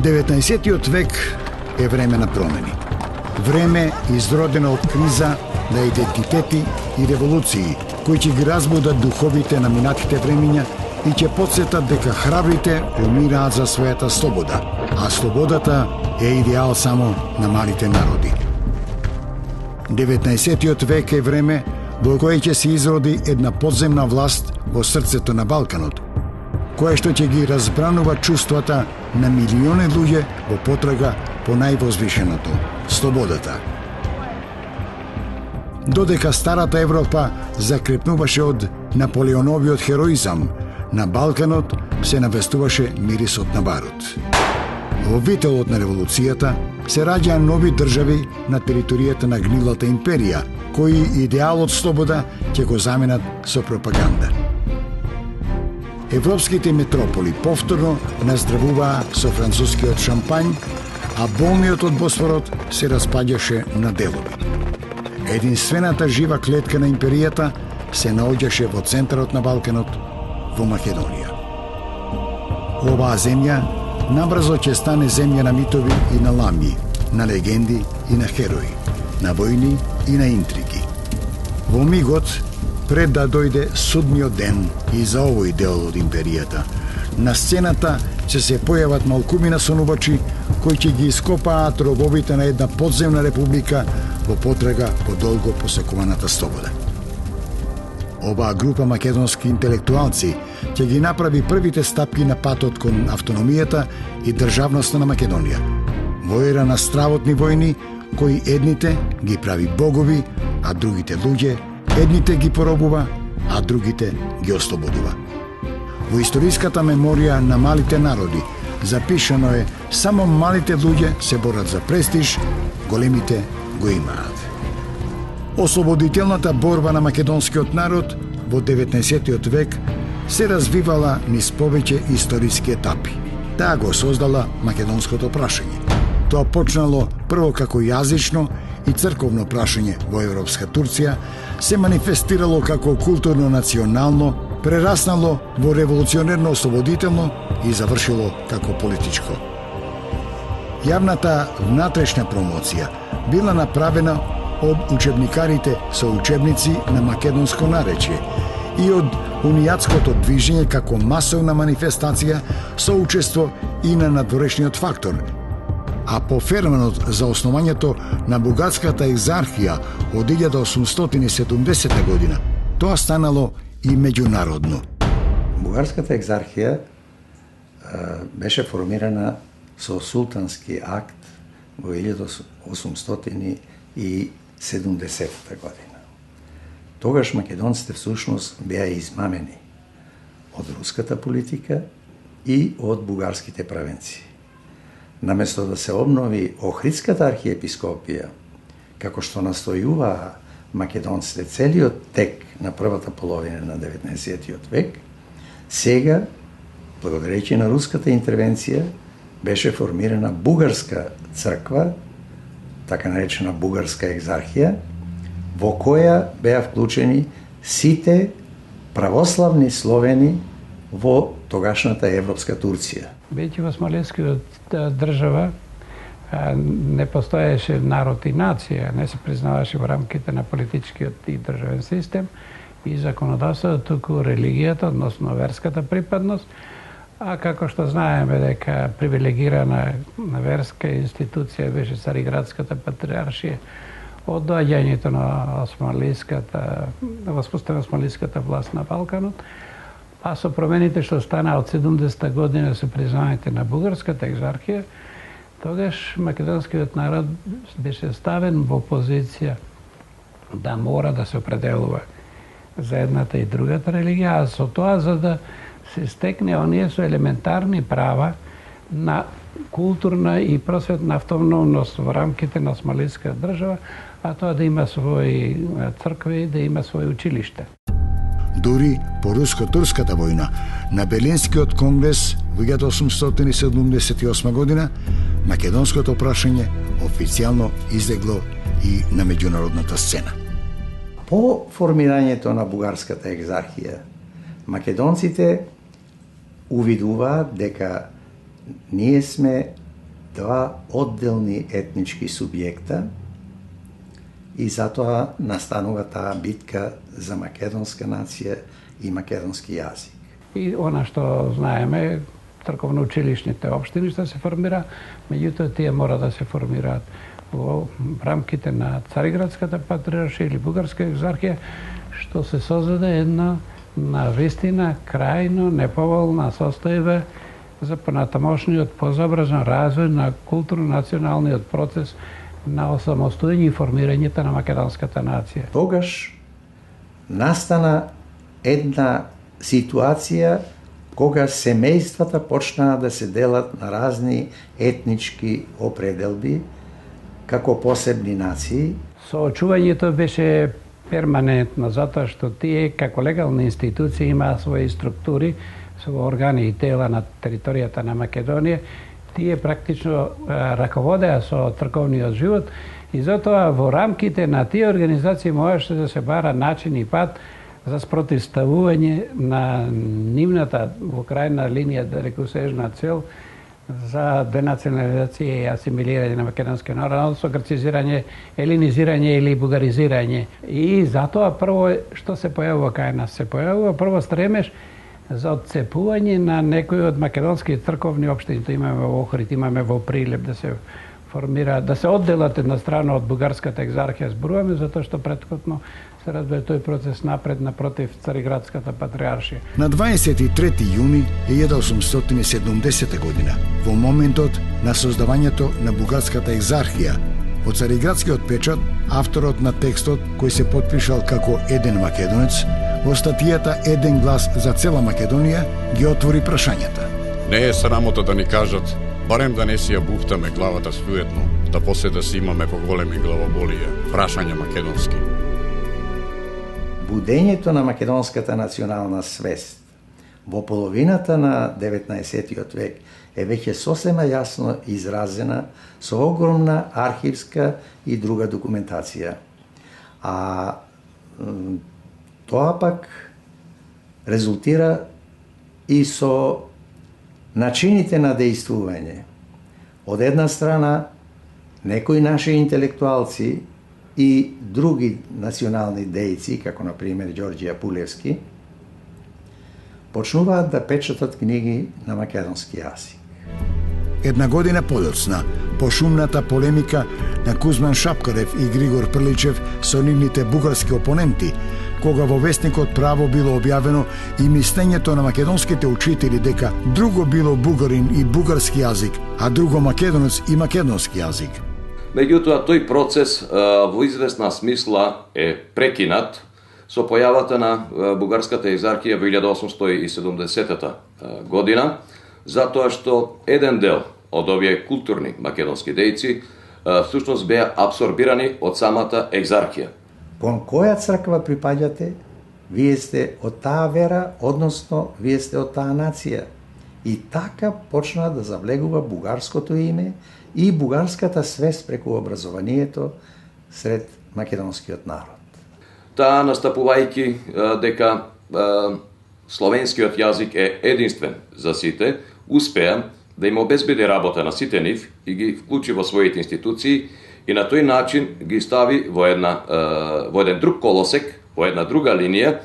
19. век е време на промени. Време изродено од криза на идентитети и револуции, кои ќе ги разбудат духовите на минатите времиња и ќе подсетат дека храбрите умираат за својата слобода, а слободата е идеал само на малите народи. 19. век е време во кое ќе се изроди една подземна власт во срцето на Балканот, која што ќе ги разбранува чувствата на милиони луѓе во потрага по највозвишеното – слободата. Додека старата Европа закрепнуваше од Наполеоновиот хероизам, на Балканот се навестуваше мирисот на барут. Во вителот на револуцијата се раѓаа нови држави на територијата на гнилата империја, кои идеалот слобода ќе го заменат со пропаганда. Европските метрополи повторно наздравуваа со францускиот шампањ, а болниот од Босфорот се распаѓаше на делови. Единствената жива клетка на империјата се наоѓаше во центарот на Балканот, во Македонија. Оваа земја набрзо ќе стане земја на митови и на ламји, на легенди и на херои, на војни и на интриги. Во мигот, пред да дојде судниот ден и за овој дел од империјата, на сцената ќе се појават малкумина сонувачи кои ќе ги ископаат робовите на една подземна република во потрага по долго посакуваната слобода. Оваа група македонски интелектуалци ќе ги направи првите стапки на патот кон автономијата и државноста на Македонија. Во ера на стравотни војни, кои едните ги прави богови, а другите луѓе, едните ги поробува, а другите ги ослободува. Во историската меморија на малите народи запишано е само малите луѓе се борат за престиж, големите го имаат. Ослободителната борба на македонскиот народ во 19. век се развивала низ повеќе историски етапи. Таа го создала македонското прашање. Тоа почнало прво како јазично и црковно прашање во европска Турција, се манифестирало како културно-национално, прераснало во револуционерно-ослободително и завршило како политичко. Јавната внатрешна промоција била направена од учебникарите со учебници на македонско наречје и од унијатското движење како масовна манифестација со учество и на надворешниот фактор, а по феноменот за основањето на бугарската екзархија од 1870 година, тоа станало и меѓународно. Бугарската екзархија беше формирана со султански акт во 1870 година. Тогаш македонците всушност беа измамени од руската политика и од бугарските правенци. Наместо да се обнови Охридската архиепископија, како што настојуваа македонците целиот тек на првата половина на 19. век, сега, благодарејќи на руската интервенција, беше формирана бугарска црква, така наречена бугарска екзархија, во која беа вклучени сите православни словени во тогашната европска Турција. Бидејќи во османлискиот држава не постоеше народ и нација, не се признаваше во рамките на политичкиот и државен систем и законодавството, туку религијата, односно верската припадност, а како што знаеме дека привилегирана верска институција беше Цариградската патриаршија од доаѓањето на османлиската власт на Балканот, а со промените што стана од 70-та година со признавањето на бугарската екзархија, тогаш македонскиот народ беше ставен во позиција да мора да се определува за едната и другата религија, а со тоа за да се стекне оние со елементарни права на културна и просветна автономност во рамките на османлиска држава, а тоа да има своји цркви, да има своји училишта. Дури по руско-турската војна на Берлинскиот конгрес во 1878 година, македонското прашање официјално излегло и на меѓународната сцена. По формирањето на бугарската екзархија, македонците увидуваат дека ние сме два одделни етнички субјекта и затоа настанува таа битка за македонска нација и македонски јазик. И она што знаеме, црковно-училишните општини што се формира, меѓутоа тие мора да се формираат во рамките на Цариградската патриаршија или Бугарска екзархија, што се создаде една навистина крајно неповолна состојба за понатамошниот позабрзан развој на културно-националниот процес на осамостојање и формирањето на македонската нација. Тогаш настана една ситуација кога семејствата почнаа да се делат на разни етнички определби како посебни нации. Соочувањето беше перманентно, затоа што тие како легални институции имаа своји структури, со органи и тела на територијата на Македонија. Тие практично раководеа со црковниот живот и затоа во рамките на тие организации можеше да се бара начин и пат за спротивставување на нивната во крајна линија далекосежна цел за денационализација и асимилирање на македонскиот народ, со грцизирање, елинизирање или бугаризирање. И затоа прво што се појавува кај нас? Се појавува прво стремеж за отцепување на некои од македонски црковни општини. Имаме во Охрид, имаме во Прилеп да се формира, да се одделат една страна од бугарската екзархија, зборуваме затоа што претходно се разбере тој процес напред напротив Цариградската патриаршија. На 23 јуни 1870 година, во моментот на создавањето на бугарската екзархија, во Цариградскиот печат, авторот на текстот, кој се потпишал како еден македонец, во статијата Еден глас за цела Македонија, ги отвори прашањата. Не е срамота да ни кажат, барем да не си ја буфтаме главата суетно, да после да си имаме поголеми главоболија. Прашања македонски. Будењето на македонската национална свест во половината на 19. век е веќе сосема јасно изразена со огромна архивска и друга документација. А тоа пак резултира и со начините на дејствување. Од една страна, некои наши интелектуалци и други национални дејци, како на пример Ѓорѓе Апулевски, почнуваат да печатат книги на македонски јазик. Една година подоцна, по шумната полемика на Кузман Шапкарев и Григор Прличев со нивните бугарски опоненти, кога во вестникот Право било објавено и мислењето на македонските учители дека друго било бугарин и бугарски јазик, а друго македонец и македонски јазик. Меѓутоа, тој процес во известна смисла е прекинат со појавата на бугарската екзархија во 1870 година, затоа што еден дел од овие културни македонски дејци всушност беа абсорбирани од самата екзархија. Кон која црква припаѓате? Вие сте од таа вера, односно вие сте од таа нација. И така почна да завлегува бугарското име и бугарската свест преку образованието сред македонскиот народ. Таа настапувајќи дека словенскиот јазик е единствен за сите, успеа да им обезбеди работа на сите нив и ги вклучи во своите институции и на тој начин ги стави во еден друг колосек, во една друга линија,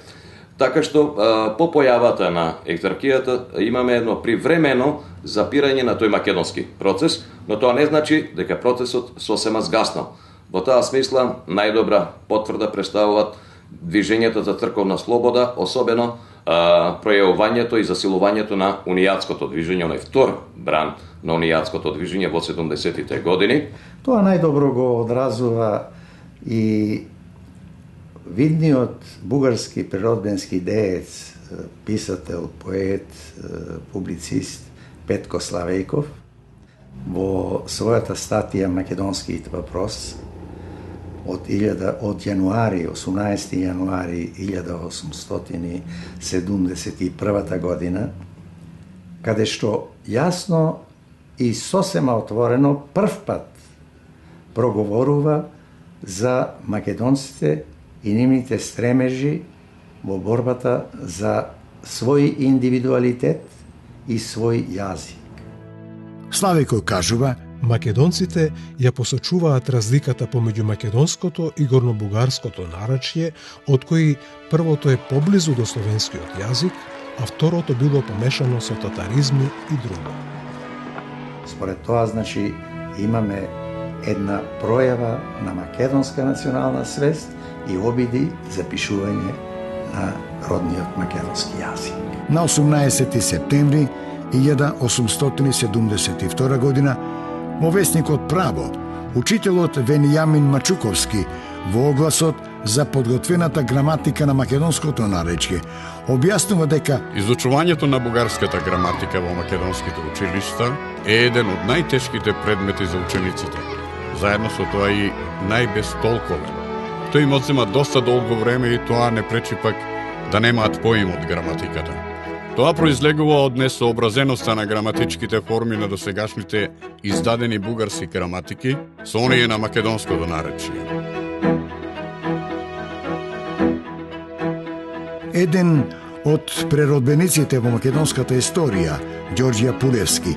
така што по појавата на екзархијата имаме едно привремено запирање на тој македонски процес, но тоа не значи дека процесот сосема згаснал. Во таа смисла најдобра потврда представуваат движењето за црковна слобода, особено пројавувањето и засилувањето на унијатското движење, оној втор бран на унијатското движење во 70-тите години. Тоа најдобро го одразува и видниот бугарски природбенски деец, писател, поет, публицист Петко Славејков во својата статија Македонскиот въпрос од 18 јануари 1871 година, каде што јасно и сосема отворено првпат проговорува за македонците и нивните стремежи во борбата за свој индивидуалитет и свој јазик. Славејко кажува, македонците ја посочуваат разликата помеѓу македонското и горнобугарското наречје, од кои првото е поблизу до словенскиот јазик, а второто било помешано со татаризми и друго. Според тоа, значи, имаме една пројава на македонска национална свест и обиди за пишување на родниот македонски јазик. На 18 септември 1872 година во весникот Право, учителот Венијамин Мачуковски во огласот за подготвената граматика на македонското наречје објаснува дека изучувањето на бугарската граматика во македонските училишта е еден од најтешките предмети за учениците, заедно со тоа и најбестолковен. Тој им одзема доста долго време и тоа не пречи пак да немаат поим од граматиката. Тоа произлегува од несообразеноста на граматичките форми на досегашните издадени бугарски граматики со оние на македонското наречје. еден од преродбениците во македонската историја, Ѓорѓе Пулевски,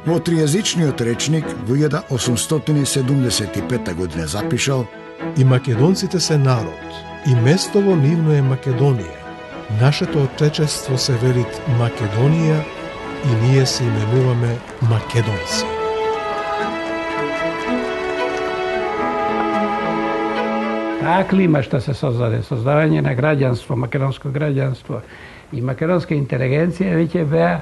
во тријазичниот речник во 1875 година запишал: И македонците се народ, и местово нивно е Македонија. Нашето отечество се велит Македонија и ние се именуваме македонци. Таа клима што се создаде, создавање на граѓанство, македонско граѓанство и македонска интелигенција веќе беа,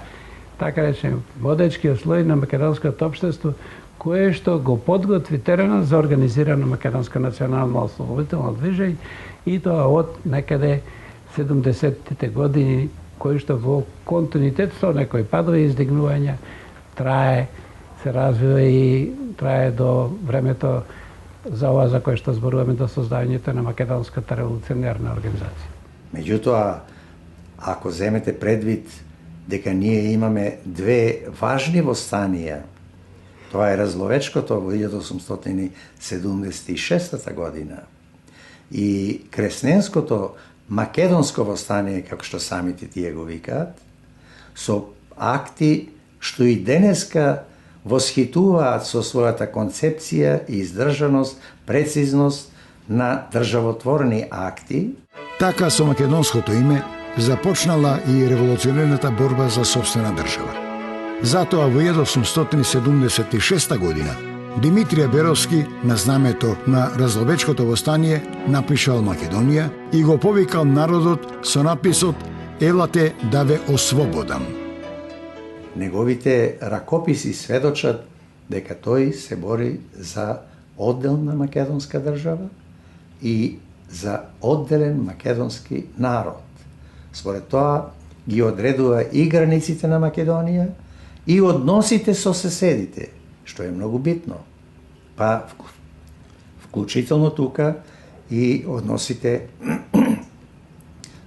така речем, водечкиот слој на македонското општество, кое што го подготви теренот за организирано македонско национално ослободително движење и тоа од некаде 70-тите години, кои што во континуитет со некои падови издигнувања трае, се развива и трае до времето за ова за кое што зборуваме, до создавањето на македонската револуционерна организација. Меѓутоа, ако земете предвид дека ние имаме две важни востанија, тоа е Разловечкото во 1876 година и Кресненското македонско востание, како што самите тие го викаат, со акти што и денеска восхитуваат со својата концепција и издржаност, прецизност на државотворни акти. Така со македонското име започнала и револуционерната борба за собствена држава. Затоа во 1876 година Димитрije Беровски на знамето на Разловечкото востание напишал Македонија и го повикал народот со надписот "Елате да ве ослободам". Неговите ракописи сведочат дека тој се бори за одделна македонска држава и за одделен македонски народ. Според тоа ги одредува и границите на Македонија и односите со соседите, што е многу битно. Па вклучително тука и односите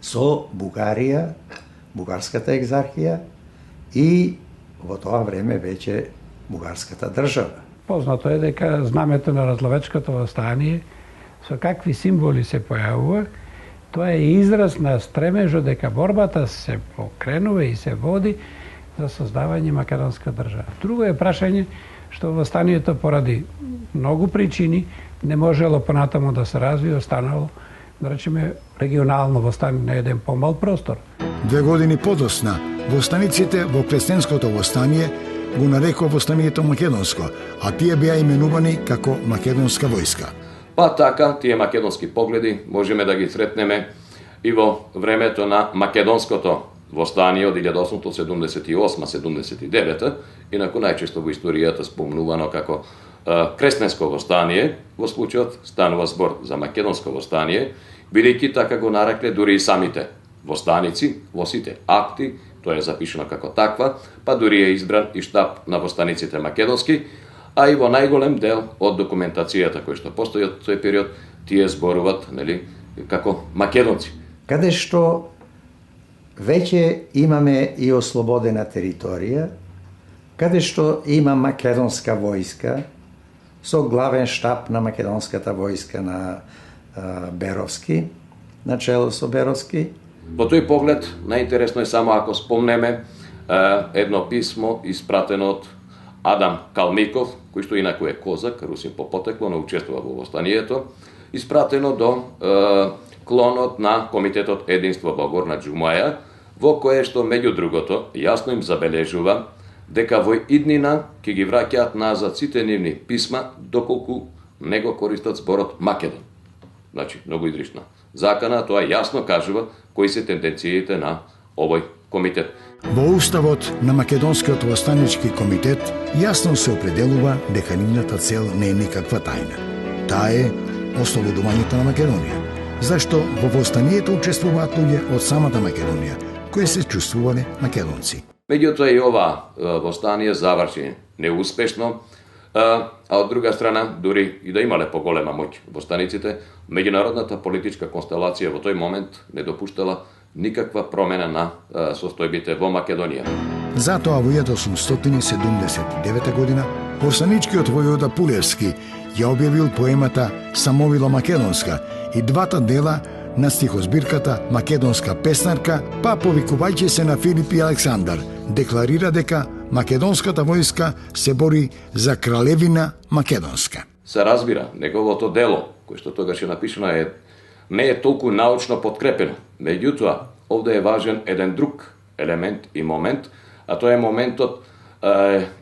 со Бугарија, бугарската екзархија и во тоа време веќе бугарската држава. Познато е дека знамето на Разловечкото востание со какви символи се појавува, тоа е израз на стремежот дека борбата се покренува и се води за создавање македонска држава. Друго е прашање што востанието поради многу причини не можело понатаму да се развие, останало, да речеме, регионално востание на еден помал простор. 2 години подосна, востаниците во Кресненското востание го нарекоа востанието македонско, а тие беа именувани како македонска војска. Па така, тие македонски погледи можеме да ги сретнеме и во времето на македонското востание од 1878-79, инаку најчесто во историјата спомнувано како Кресненско востание, во случајот станува збор за македонско востание, бидејќи така го нарекле дури и самите востаници во сите акти, тоа е запишено како таква, па дури е избран и штаб на востаниците македонски, а и во најголем дел од документацијата која што постои од тој период, тие зборуваат, нели, како македонци. Каде што веќе имаме и ослободена територија, каде што има македонска војска, со главен штаб на македонската војска на Беровски, начело со Беровски. Во тој поглед, најинтересно е само ако спомнеме едно писмо испратено од Адам Калмиков, кој што инаку е козак, русин по потекло, но учествува во востанието, испратено до клонот на Комитетот Единство Богор на Џумаја, во кое што меѓу другото јасно им забележува дека во иднина ќе ги враќаат назад сите нивни писма доколку не го користат зборот Македон. Значи, многу изрично. Закана тоа јасно кажува кои се тенденциите на овој комитет. Во уставот на Македонскиот востанички комитет јасно се определува дека нивната цел не е никаква тајна. Таа е ослободувањето на Македонија. Зашто во востанието учествуваат луѓе од самата Македонија, кои се чувствувале македонци. Меѓутоа и ова востание заврши неуспешно, а од друга страна, дури и да имале поголема моќ востаниците, меѓународната политичка констелација во тој момент не допуштала никаква промена на состојбите во Македонија. Затоа во 1879 година востаничкиот војвода Пулевски ја објавил поемата Самовила Македонска и двата дела на стихозбирката Македонска песнарка, па повикувајќи се на Филип и Александар, декларира дека македонската војска се бори за кралевина Македонска. Се разбира, неговото дело, кој што тогаш е напишано, не е толку научно подкрепено. Меѓутоа, овде е важен еден друг елемент и момент, а тоа е моментот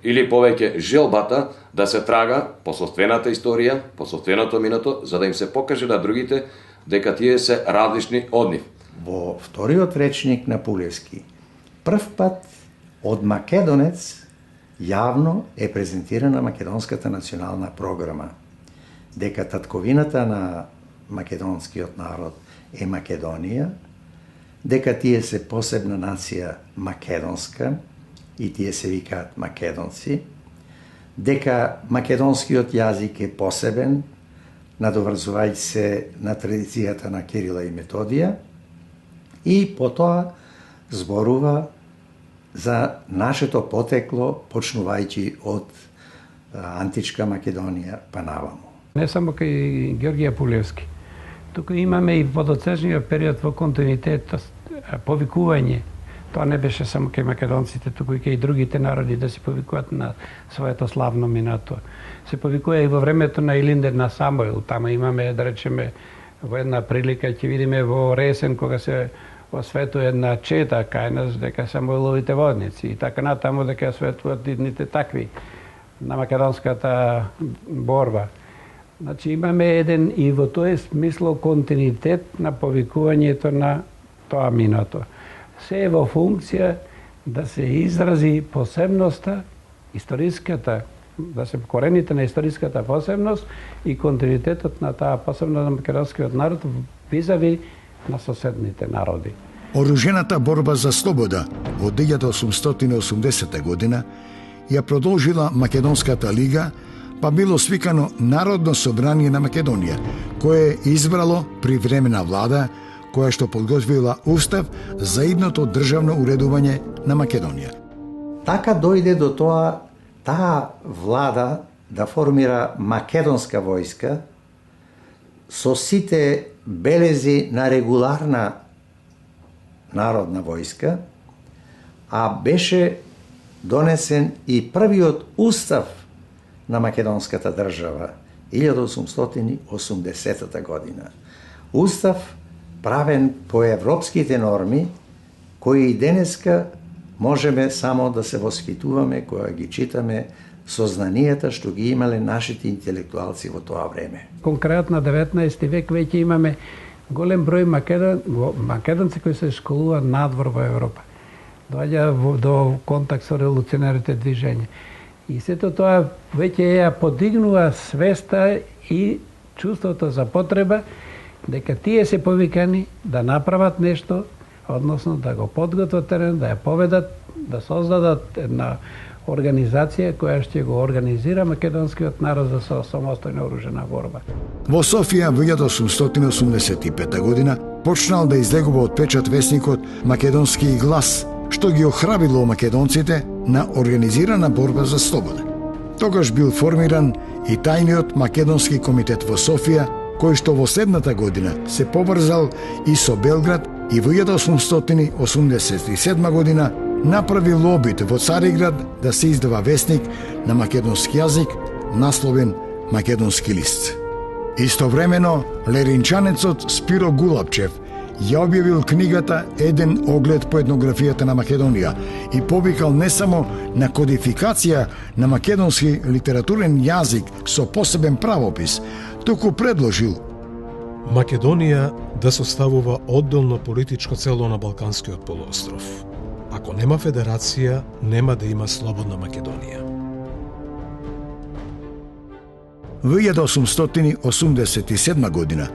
или повеќе желбата да се трага по собствената историја, по собственото минато, за да им се покаже на другите дека тие се различни од нив. Во вториот речник на Пулевски, прв пат од македонец јавно е презентирана македонската национална програма, дека татковината на македонскиот народ е Македонија, дека тие се посебна нација македонска и тие се викаат македонци, дека македонскиот јазик е посебен, надоврзувајќи се на традицијата на Кирила и Методија, и потоа зборува за нашето потекло, почнувајќи од античка Македонија па наваму. Не само кај Георгија Пулевски. Тука имаме и водоцежниот период во континуитет, повикување. Тоа не беше само кај македонците, туку и кај другите народи да се повикуваат на своето славно минато. Се повикува и во времето на Илиндер на Самуил. Тама имаме, да речеме, во една прилика ќе видиме во Ресен кога се осветува една чета кај нас дека Самуиловите водници и така натаму дека осветуваат идните такви на македонската борба. Значи имаме еден и во тој смисло континуитет на повикувањето на тоа минато. Се е во функција да се изрази посебноста, историската, да се корените на историската посебност и континуитетот на таа посебност на македонскиот народ визави на соседните народи. Оружената борба за слобода од 1880 година ја продолжила Македонската лига, па било свикано Народно собрание на Македонија, кое избрало привремена влада која што подготвила устав за идното државно уредување на Македонија. Така дојде до тоа таа влада да формира македонска војска со сите белези на регуларна народна војска, а беше донесен и првиот устав на македонската држава 1880 година. Устав правен по европските норми, кои и денеска можеме само да се воспитуваме кога ги читаме сознанијата што ги имале нашите интелектуалци во тоа време. Конкретно на 19 век веќе имаме голем број македонци кои се школуваат надвор во Европа. Доаѓа до контакт со револуционерите движење. И сето тоа веќе ја подигнува свеста и чувството за потреба дека тие се повикани да направат нешто, односно да го подготват терен, да ја поведат, да создадат една организација која ќе го организира македонскиот народ за самостојна оружена борба. Во Софија во 1885 година почнал да излегува од печат весникот Македонски глас, што ги охрабрило македонците на организирана борба за слобода. Тогаш бил формиран и тајниот Македонски комитет во Софија, кој што во следната година се поврзал и со Белград и во 1887 година направи лобит во Цариград да се издава весник на македонски јазик насловен Македонски лист. Истовремено, леринчанецот Спиро Гулапчев ја објавил книгата Еден оглед по етнографијата на Македонија и повикал не само на кодификација на македонски литературен јазик со посебен правопис, туку предложил Македонија да составува одделно политичко цело на Балканскиот полуостров. Ако нема федерација, нема да има слободна Македонија. Во 1887 година,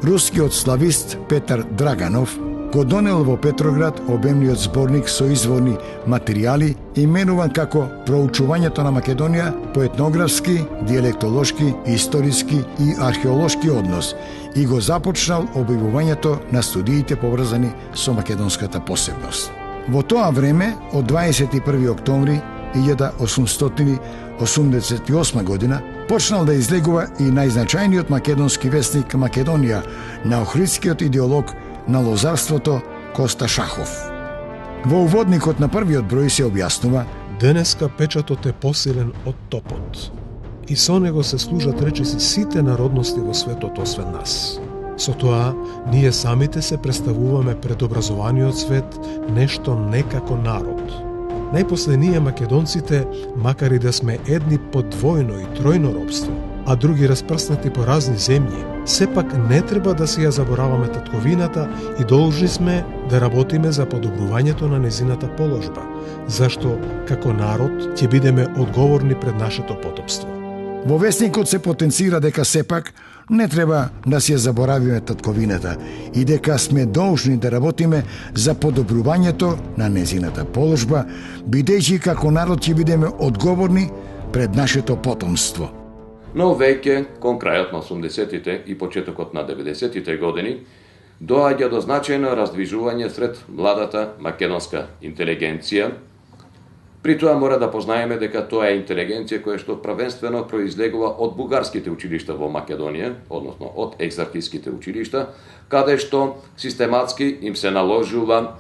рускиот славист Петар Драганов го донел во Петроград обемниот зборник со изворни материјали, именуван како Проучувањето на Македонија по етнографски, диалектолошки, историски и археолошки однос и го започнал објавувањето на студиите поврзани со македонската посебност. Во тоа време, од 21. октомври 1888 година, почнал да излегува и најзначајниот македонски весник Македонија на охридскиот идеолог на лозарството Коста Шахов. Во уводникот на првиот број се објаснува: денеска печатот е посилен од топот и со него се служат речиси сите народности во светот освен нас. Со тоа, ние самите се представуваме пред образованиот свет нешто не како народ. Најпосле ние македонците, макар и да сме едни по двојно и тројно робство, а други распрснати по разни земји, сепак не треба да си ја забораваме татковината и должни сме да работиме за подобрувањето на незината положба, зашто како народ ќе бидеме одговорни пред нашето потопство. Во весникот се потенцира дека сепак не треба да си ја заборавиме татковината и дека сме должни да работиме за подобрувањето на незината положба, бидејќи како народ ќе бидеме одговорни пред нашето потомство. Но веќе, кон крајот на 80-тите и почетокот на 90-тите години, доаѓа до значајно раздвижување сред младата македонска интелигенција. При тоа мора да познаеме дека тоа е интелигенција која што првенствено произлегува од бугарските училишта во Македонија, односно од екзархиските училишта, каде што систематски им се наложува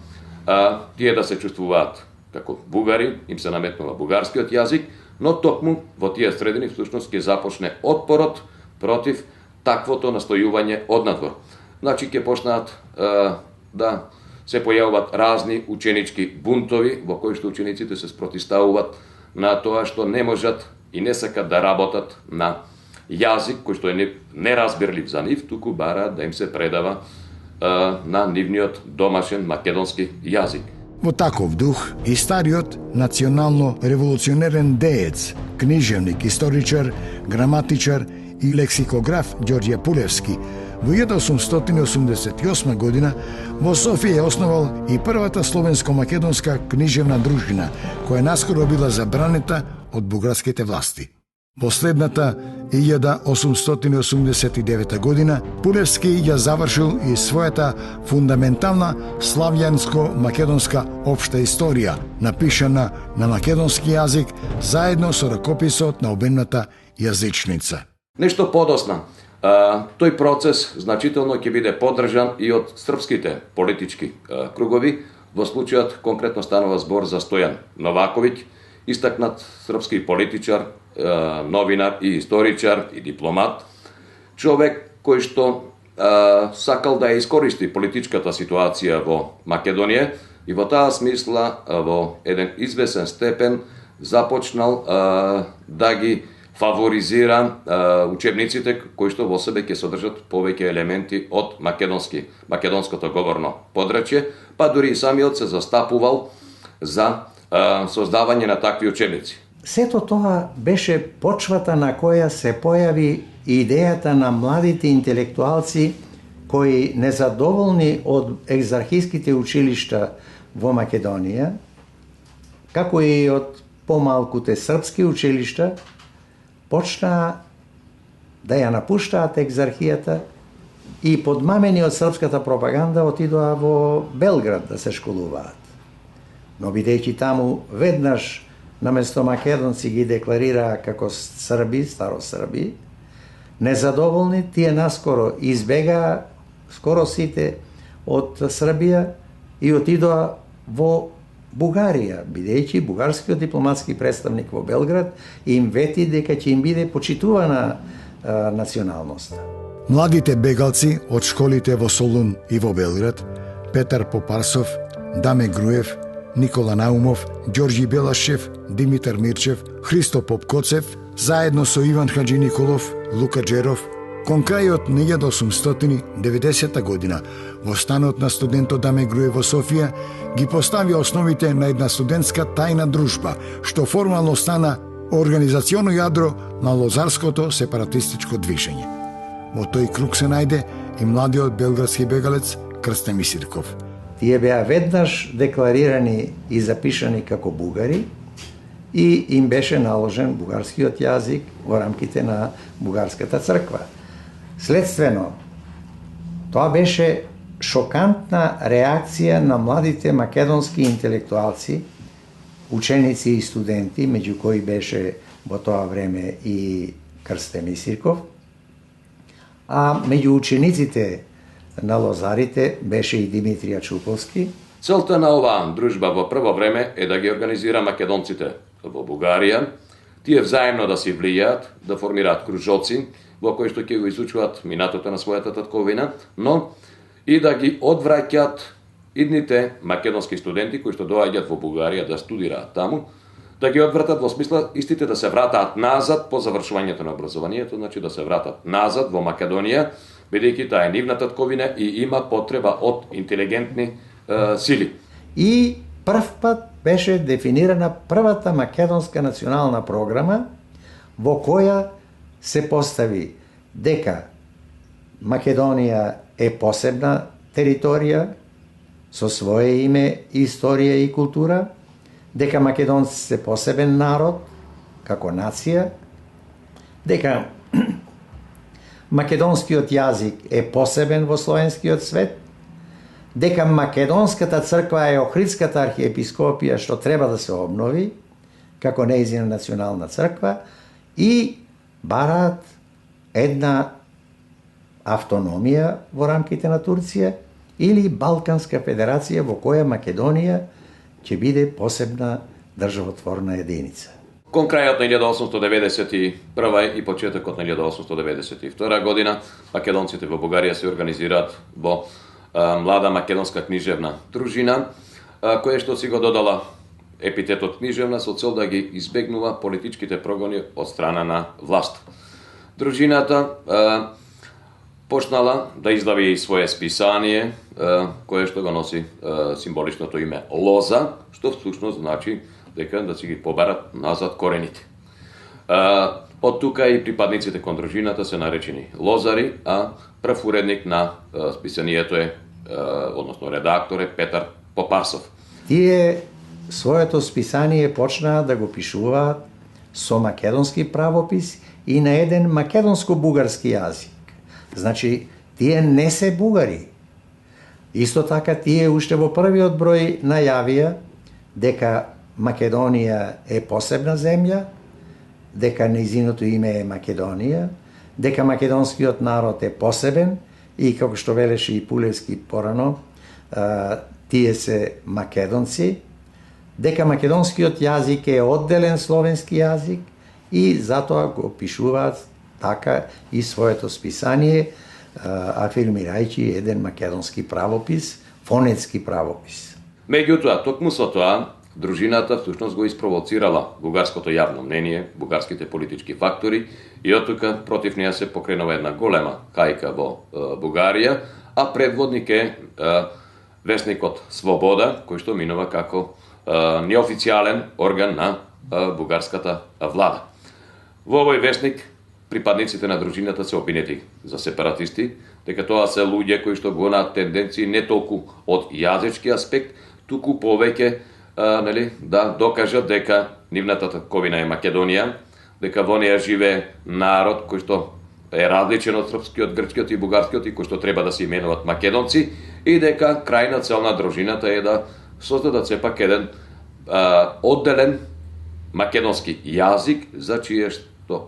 тие да се чувствуваат како бугари, им се наметнува бугарскиот јазик, но токму во тие средини всушност ќе започне отпорот против таквото настојување однадвор. Значи ќе почнат да се појавуваат разни ученички бунтови во кои што учениците се спротиставуваат на тоа што не можат и не сакат да работат на јазик кој што е неразбирлив за нив, туку бараат да им се предава на нивниот домашен македонски јазик. Во таков дух и стариот национално-револуционерен деец, книжевник, историчар, граматичар и лексикограф Ѓорѓе Пулевски во 1888 година во Софија е основал и првата словенско-македонска книжевна дружина, која наскоро била забранета од бугарските власти. Во следната 1889 година Пулевски ја завршил и својата фундаментална славјанско-македонска општа историја, напишана на македонски јазик заедно со ракописот на обемната јазичница. Нешто подосна, тој процес значително ќе биде поддржан и од српските политички кругови. Во случајот конкретно станува збор за Стојан Новаковиќ, истакнат српски политичар, новинар и историчар и дипломат, човек кој што сакал да ја искористи политичката ситуација во Македонија и во таа смисла во еден извесен степен започнал да ги фаворизира учебниците кои што во себе ќе содржат повеќе елементи од македонското говорно подрачје, па дури и самиот се застапувал за создавање на такви учебници. Сето тоа беше почвата на која се појави идејата на младите интелектуалци кои незадоволни од екзархиските училишта во Македонија, како и од помалкуте српски училишта, почнаа да ја напуштаат екзархијата и подмамени од српската пропаганда отидоа во Белград да се школуваат. Но бидејќи таму веднаш наместо македонци ги декларираа како срби, старосрби, незадоволни, тие наскоро избегаа скоро сите од Србија и отидоа во Бугарија, бидејќи бугарскиот дипломатски представник во Белград им вети дека ќе им биде почитувана националноста. Младите бегалци од школите во Солун и во Белград, Петар Попарсов, Даме Груев, Никола Наумов, Ѓорѓи Белашев, Димитар Мирчев, Христо Попкоцев, заедно со Иван Хаджи Николов, Лука Джеров, кон крајот на 1890 година, во станот на студентот Даме Груев во Софија, ги постави основите на една студентска тајна дружба, што формално стана организационо јадро на лозарското сепаратистичко движење. Во тој круг се најде и младиот белградски бегалец Крстен Мисирков. Тие беа веднаш декларирани и запишани како бугари и им беше наложен бугарскиот јазик во рамките на бугарската црква. Следствено, тоа беше шокантна реакција на младите македонски интелектуалци, ученици и студенти, меѓу кои беше во тоа време и Крстен Мисирков, а меѓу учениците на лозарите беше и Димитрија Чуковски. Целта на оваа дружба во прво време е да ги организира македонците во Бугарија, тие взаимно да си влијаат, да формираат кружоци, во кои што ќе го изучуваат минатото на својата татковина, но и да ги одвраќаат идните македонски студенти кои што доаѓаат во Бугарија да студираат таму, да ги одвратат во смисла истите да се вратаат назад по завршувањето на образованието, значи да се вратат назад во Македонија, бидејќи таа е нивна татковина и има потреба од интелигентни сили. И прв пат беше дефинирана првата македонска национална програма во која се постави дека Македонија е посебна територија со свое име, историја и култура, дека македонци се посебен народ како нација, дека македонскиот јазик е посебен во словенскиот свет, дека македонската црква е Охридската архиепископија што треба да се обнови како нејзина национална црква и бараат една автономија во рамките на Турција или Балканска федерација во која Македонија ќе биде посебна државотворна единица. Кон крајот на 1891 и почетокот на 1892 година македонците во Бугарија се организираат во млада македонска книжевна дружина, која што си го додала епитетот книжевна со цел да ги избегнува политичките прогони од страна на власт. Дружината почнала да издави свое списание, кое што го носи символичното име Лоза, што всушност значи дека да си ги побарат назад корените. Од тука и припадниците кон дружината се наречени лозари, а прв уредник на списанието е, односно редактор е Петар Попарсов. Тие своето списание почнаа да го пишуваат со македонски правопис и на еден македонско-бугарски јазик. Значи, тие не се бугари. Исто така, тие уште во првиот број најавија дека Македонија е посебна земја, дека нејзиното име е Македонија, дека македонскиот народ е посебен и, како што велеше и Пулевски порано, тие се македонци, дека македонскиот јазик е одделен словенски јазик и затоа го пишуваат така и своето списание, афирмирајќи еден македонски правопис, фонетски правопис. Меѓутоа, токму со тоа, дружината всушност го испровоцирала бугарското јавно мнение, бугарските политички фактори и од тука против неја се покренува една голема кајка во Бугарија, а предводник е весникот Свобода, кој што минува како неофицијален орган на бугарската влада. Во овој весник припадниците на дружината се обвинети за сепаратисти, дека тоа се луѓе кои што го на тенденции не толку од јазички аспект, туку повеќе да докажат дека нивната татковина е Македонија, дека во неја живее народ кој што е различен од српскиот, грчкиот и бугарскиот и кој што треба да се именуваат македонци и дека крајна цел на дружината е да создадат сепак еден одделен македонски јазик за чија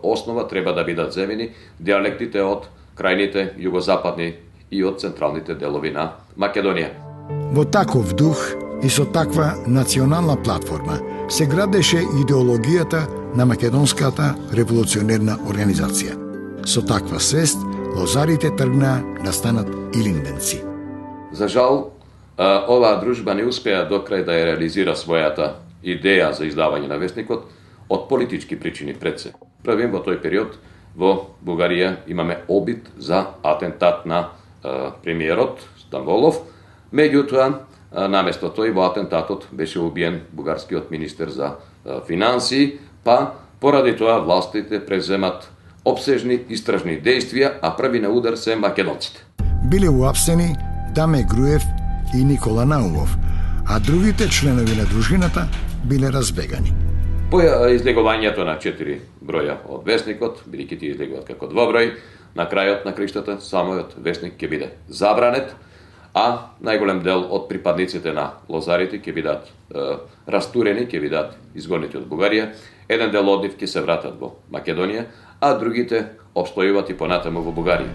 основа треба да бидат земени диалектите од крајните југозападни и од централните делови на Македонија. Во таков дух, И со таква национална платформа се градеше идеологијата на македонската револуционерна организација. Со таква свест, лозарите тргнаа да станат илинденци. За жал, оваа дружба не успеа до крај да ја реализира својата идеја за издавање на вестникот од политички причини пред се. Правим во тој период во Бугарија имаме обид за атентат на премиерот Стамболов, меѓутоа наместо тој во атентатот беше убиен бугарскиот министер за финансии, па поради тоа властите преземат обсежни истражни действија, а први на удар се македонците. Биле уапсени Даме Груев и Никола Наумов, а другите членови на дружината биле разбегани. По излегувањето на 4 броја од вестникот, бидејќи тие излегуваат како двоброј, на крајот на криштата самиот вестник ќе биде забранет, а најголем дел од припадниците на лозарите ќе бидат растурени, ќе бидат изгонети од Бугарија. Еден дел од нив ќе се вратат во Македонија, а другите обстојуваат и понатаму во Бугарија.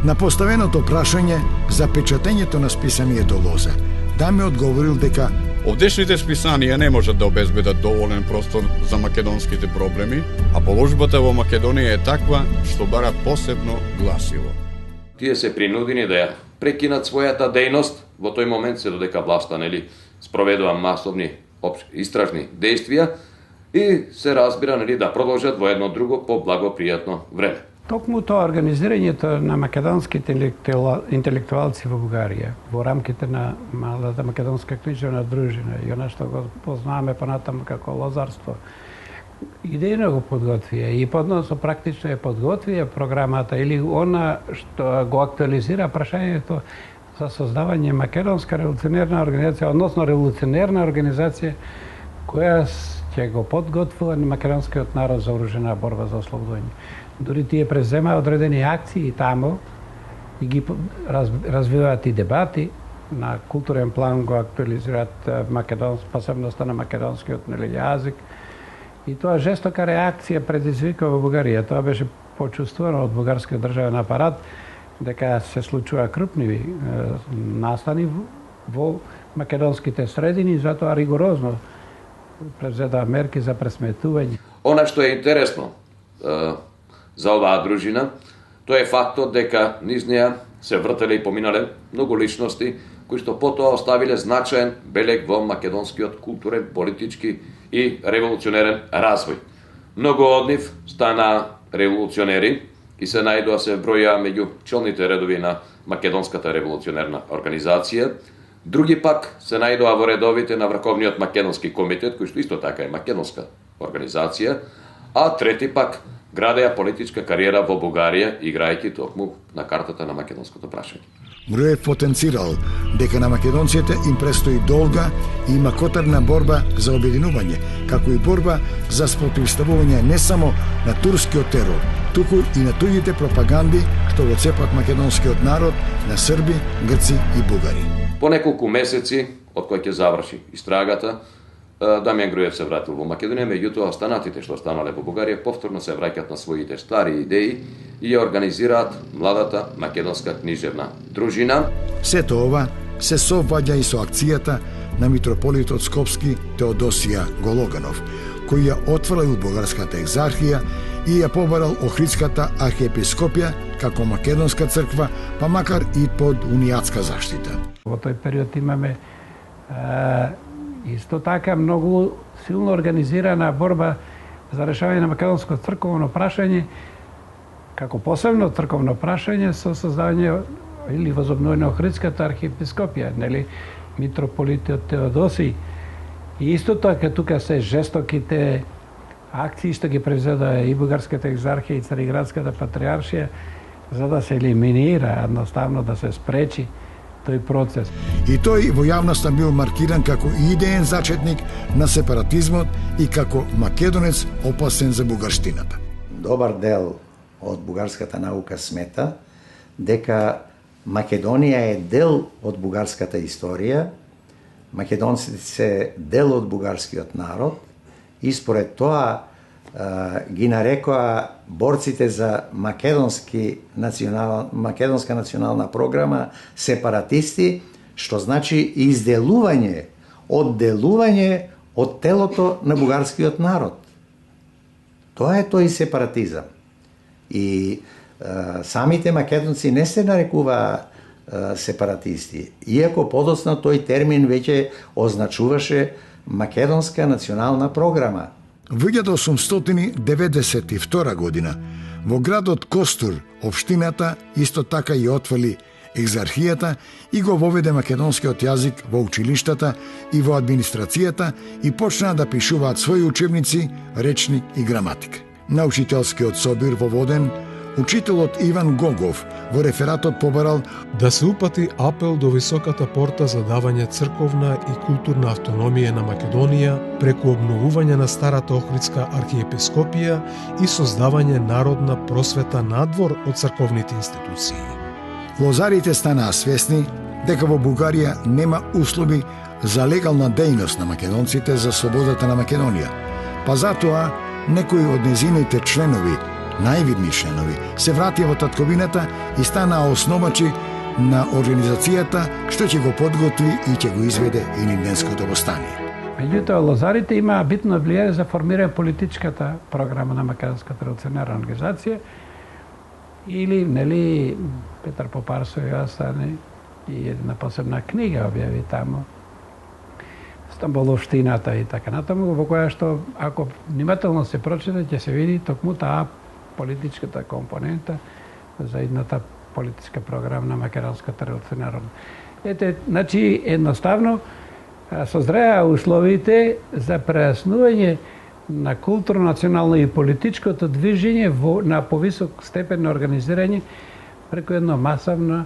На поставеното прашање за печатењето на списанието Лоза, Даме одговорил дека овдешните списанија не можат да обезбедат доволен простор за македонските проблеми, а положбата во Македонија е таква што бара посебно гласило. Тие се принудени да ја прекинат својата дејност во тој момент се додека власта спроведува масовни истражни действија и се разбира да продолжат во едно друго поблагопријатно време. Токму тоа организирањето на македонските интелектуалци во Бугарија во рамките на малата македонска книжевна дружина и она што го познаваме понатаму како лозарство, идејно го подготвија и подносно практично ја подготвија програмата или она што го актуализира прашањето за создавање македонска револуционерна организација, односно револуционерна организација која ќе го подготвува на македонскиот народ за оружена борба за ослободување. Дори тие преземаа одредени акции таму и ги развиваат и дебати на културен план, го актуализираат посебноста на македонскиот јазик. И тоа жестока реакција предизвика во Бугарија. Тоа беше почувствувано од бугарскиот државен апарат дека се случува крупни настани во македонските средини, затоа ригорозно презеда мерки за пресметување. Она што е интересно за оваа дружина, тоа е фактот дека низ неа се вртеле и поминале многу личности кои што потоа оставиле значаен белег во македонскиот културен, политички и револуционерен развој. Многу од нив стана револуционери и се најдоа се броја меѓу челните редови на македонската револуционерна организација. Други пак се најдоа во редовите на Врховниот македонски комитет, кој што исто така е македонска организација, а трети пак градеа политичка кариера во Бугарија, играјќи токму на картата на македонското прашање. Груев потенцирал дека на македонците им престои долга и макотарна борба за обединување, како и борба за спротивставување не само на турскиот терор, туку и на туѓите пропаганди што го цепат македонскиот народ на срби, грци и бугари. По неколку месеци од кој ќе заврши истрагата, Дамјан Груев се вратил во Македонија, меѓутоа останатите што останале во Бугарија повторно се враќаат на своите стари идеи и ја организираат младата македонска книжевна дружина. Сето ова се совпаѓа и со акцијата на митрополитот Скопски Теодосија Гологанов, кој ја отворил бугарската екзархија и ја побарал Охридската архиепископија како македонска црква, па макар и под унијатска заштита. Во тој период имаме исто така многу силно организирана борба за решавање на македонско црковно прашање, како посебно црковно прашање со создавање или возобновување на Охридската архиепископија, нели митрополитот Теодосиј. И исто така тука се жестоките акции што ги превзеда и бугарската екзархија и Цариградската патриаршија за да се елиминира, едноставно да се спречи тој процес. И тој во јавноста бил маркиран како идеен зачетник на сепаратизмот и како македонец опасен за бугарштината. Добар дел од бугарската наука смета дека Македонија е дел од бугарската историја, македонците се дел од бугарскиот народ и според тоа ги нарекоа борците за македонска национална програма сепаратисти, што значи изделување одделување од телото на бугарскиот народ. Тоа е тој сепаратизам. И самите македонци не се нарекуваа сепаратисти, иако подоцна тој термин веќе означуваше македонска национална програма. Во 1892 година во градот Костур, општината исто така и отвали екзархијата и го воведе македонскиот јазик во училиштата и во администрацијата и почнаа да пишуваат своји учебници, речник и граматика. На учителскиот собир во Воден, учителот Иван Гогов во рефератот побарал да се упати апел до високата порта за давање црковна и културна автономија на Македонија преку обновување на старата Охридска архиепископија и создавање народна просвета надвор од црковните институции. Лозарите станаа свесни дека во Бугарија нема услови за легална дејност на македонците за слободата на Македонија, па затоа некои од незините членови, највидни членови, се вратија во татковината и станаа основачи на организацијата што ќе го подготви и ќе го изведе Илинденското востание. Меѓутоа, лозарите имаа битно влијание за формирање политичката програма на Македонската револуционарна организација, или, нели, Петар Попарсо и остане и една посебна книга објави таму, Стамболовштината и така натаму, во која што, ако внимателно се прочита, ќе се види токму таа политичката компонента за едната политичка програма на Македонската револуционарна. Ете, значи, едноставно, созреа условите за прејаснување на културно, национално и политичкото движење на повисок степен на организирање преку едно масовно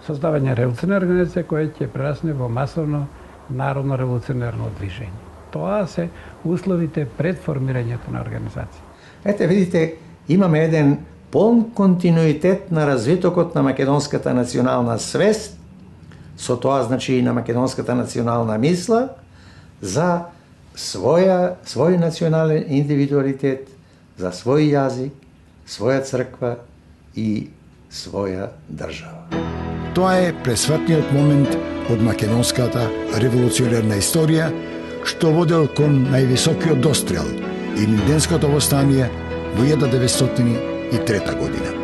создавање револуционарна организација која ќе прерасне во масовно народно револуционарно движење. Тоа се условите пред формирањето на организација. Ете, видите, имаме еден полн континуитет на развитокот на македонската национална свест, со тоа значи и на македонската национална мисла, за свој национален индивидуалитет, за свој јазик, своја црква и своја држава. Тоа е пресвртниот момент од македонската револуционерна историја, што водел кон највисокиот дострел, Илинденското востание во 1903 година.